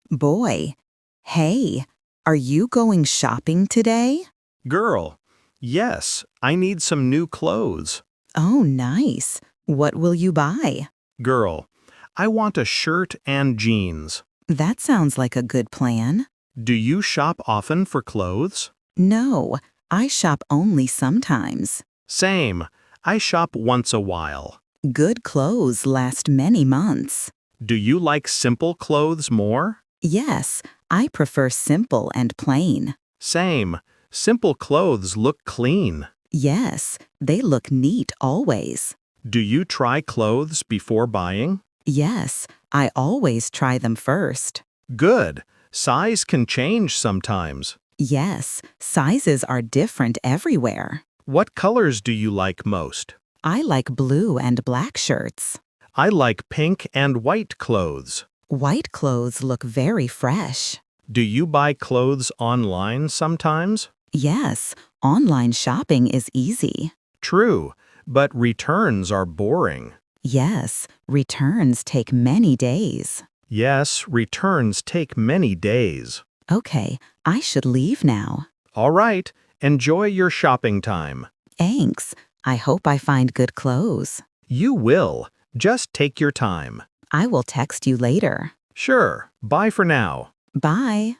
Boy. Hey, are you going shopping today? Girl, yes, I need some new clothes. Oh, nice. What will you buy? Girl, I want a shirt and jeans. That sounds like a good plan. Do you shop often for clothes? No, I shop only sometimes. Same. I shop once a while. Good clothes last many months. Do you like simple clothes more? Yes, I prefer simple and plain. Same. Simple clothes look clean. Yes, they look neat always. Do you try clothes before buying? Yes, I always try them first. Good. Size can change sometimes. Yes, sizes are different everywhere. What colors do you like most? I like blue and black shirts. I like pink and white clothes. White clothes look very fresh. Do you buy clothes online sometimes? Yes, online shopping is easy. True, but returns are boring. Yes, returns take many days. Yes, returns take many days. Okay, I should leave now. All right, enjoy your shopping time. Thanks. I hope I find good clothes. You will. Just take your time. I will text you later. Sure, bye for now. Bye.